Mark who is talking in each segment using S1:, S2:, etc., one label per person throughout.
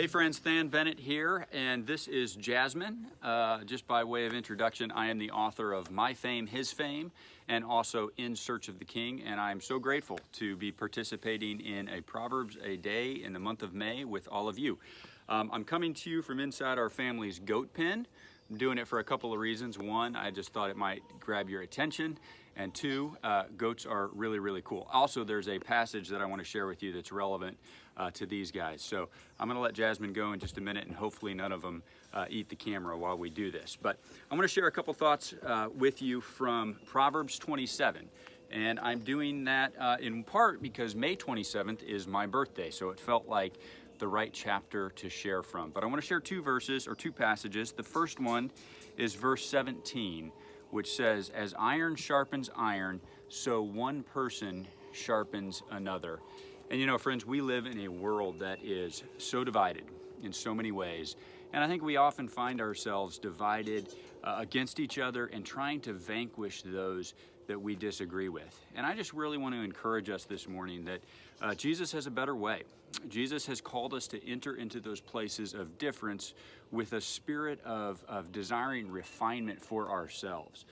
S1: Hey friends, Thann Bennett here, and this is Jasmine. Just by way of introduction, I am the author of My Fame, His Fame, and also In Search of the King, and I'm so grateful to be participating in a Proverbs a day in the month of May with all of you. I'm coming to you from inside our family's goat pen. I'm doing it for a couple of reasons. One, I just thought it might grab your attention, and two, goats are really, really cool. Also, there's a passage that I want to share with you that's relevant to these guys. So I'm going to let Jasmine go in just a minute, and hopefully none of them eat the camera while we do this. But I'm going to share a couple thoughts with you from Proverbs 27. And I'm doing that in part because May 27th is my birthday, so it felt like the right chapter to share from. But I want to share two verses or two passages. The first one is verse 17, which says, "As iron sharpens iron, so one person sharpens another." And you know, friends, we live in a world that is so divided in so many ways. And I think we often find ourselves divided against each other and trying to vanquish those that we disagree with. And I just really want to encourage us this morning that Jesus has a better way. Jesus has called us to enter into those places of difference with a spirit of desiring refinement for ourselves.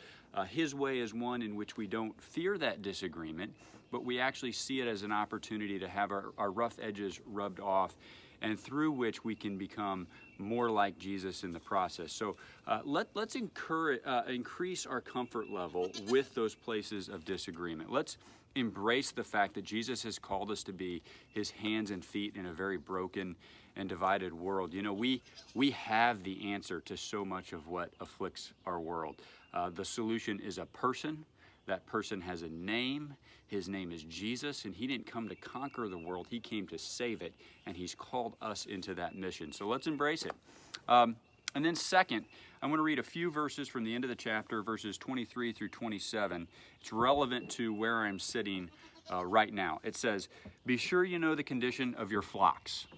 S1: His way is one in which we don't fear that disagreement, but we actually see it as an opportunity to have our rough edges rubbed off, and through which we can become more like Jesus in the process. So let's increase our comfort level with those places of disagreement. Let's embrace the fact that Jesus has called us to be his hands and feet in a very broken and divided world. You know, we have the answer to so much of what afflicts our world. The solution is a person. That person has a name. His name is Jesus, and he didn't come to conquer the world. He came to save it, and he's called us into that mission. So let's embrace it. And then second, I'm going to read a few verses from the end of the chapter, verses 23 through 27. It's relevant to where I'm sitting right now. It says, "Be sure you know the condition of your flocks.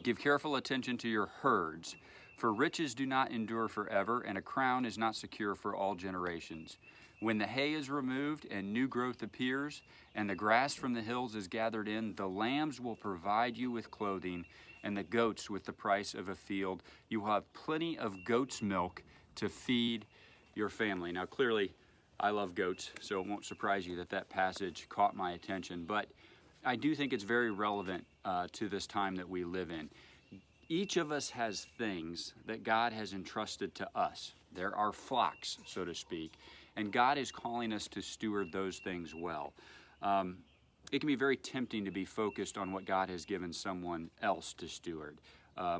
S1: Give careful attention to your herds, for riches do not endure forever, and a crown is not secure for all generations. When the hay is removed and new growth appears, and the grass from the hills is gathered in, the lambs will provide you with clothing, and the goats with the price of a field. You will have plenty of goat's milk to feed your family." Now, clearly, I love goats, so it won't surprise you that that passage caught my attention, but I do think it's very relevant to this time that we live in. Each of us has things that God has entrusted to us. They're our flocks, so to speak, and God is calling us to steward those things well. It can be very tempting to be focused on what God has given someone else to steward,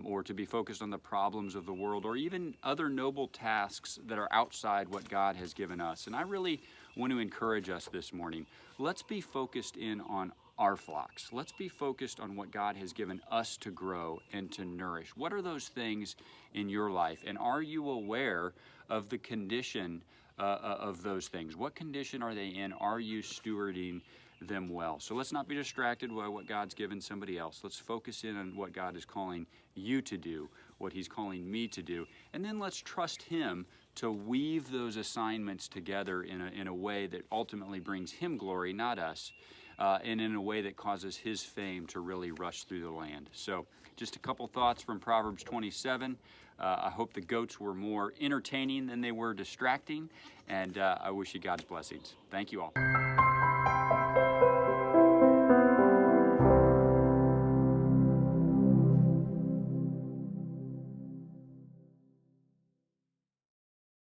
S1: or to be focused on the problems of the world, or even other noble tasks that are outside what God has given us. And I really want to encourage us this morning. Let's be focused in on our flocks. Let's be focused on what God has given us to grow and to nourish. What are those things in your life? And are you aware of the condition of those things? What condition are they in? Are you stewarding them well? So let's not be distracted by what God's given somebody else. Let's focus in on what God is calling you to do, what he's calling me to do. And then let's trust him to weave those assignments together in a way that ultimately brings him glory, not us. And in a way that causes his fame to really rush through the land. So just a couple thoughts from Proverbs 27. I hope the goats were more entertaining than they were distracting, and I wish you God's blessings. Thank you all.